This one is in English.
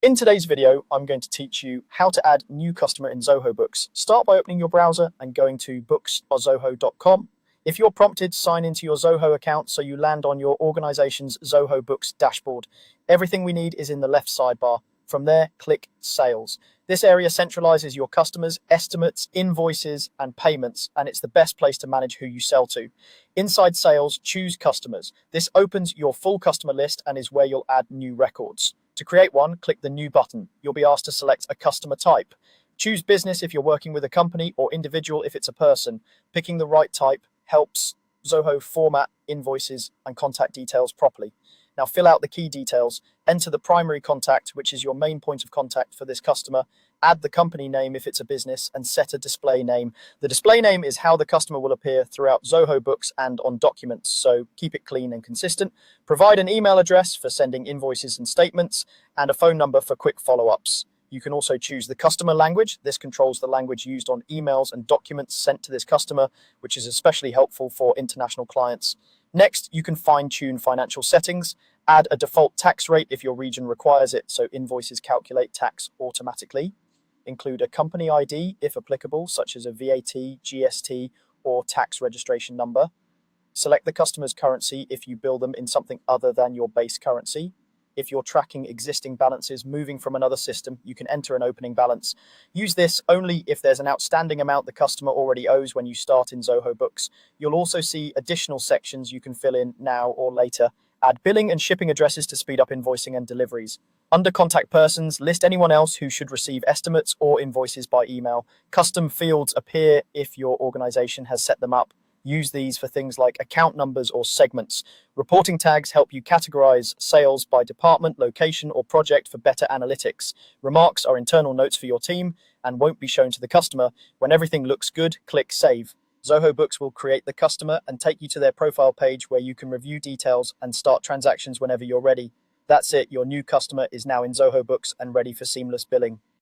In today's video, I'm going to teach you how to add new customer in Zoho Books. Start by opening your browser and going to books.zoho.com. If you're prompted, sign into your Zoho account so you land on your organization's Zoho Books dashboard. Everything we need is in the left sidebar. From there, click Sales. This area centralizes your customers, estimates, invoices, and payments, and it's the best place to manage who you sell to. Inside Sales, choose Customers. This opens your full customer list and is where you'll add new records. To create one, click the New button. You'll be asked to select a customer type. Choose business if you're working with a company or individual if it's a person. Picking the right type helps Zoho format invoices and contact details properly. Now fill out the key details, enter the primary contact, which is your main point of contact for this customer, add the company name if it's a business, and set a display name. The display name is how the customer will appear throughout Zoho Books and on documents, so keep it clean and consistent. Provide an email address for sending invoices and statements, and a phone number for quick follow-ups. You can also choose the customer language. This controls the language used on emails and documents sent to this customer, which is especially helpful for international clients. Next, you can fine-tune financial settings, add a default tax rate if your region requires it, so invoices calculate tax automatically. Include a company ID if applicable, such as a VAT, GST, or tax registration number. Select the customer's currency if you bill them in something other than your base currency. If you're tracking existing balances moving from another system, you can enter an opening balance. Use this only if there's an outstanding amount the customer already owes when you start in Zoho Books. You'll also see additional sections you can fill in now or later. Add billing and shipping addresses to speed up invoicing and deliveries. Under contact persons, list anyone else who should receive estimates or invoices by email. Custom fields appear if your organization has set them up. Use these for things like account numbers or segments. Reporting tags help you categorize sales by department, location, or project for better analytics. Remarks are internal notes for your team and won't be shown to the customer. When everything looks good, click Save. Zoho Books will create the customer and take you to their profile page where you can review details and start transactions whenever you're ready. That's it, your new customer is now in Zoho Books and ready for seamless billing.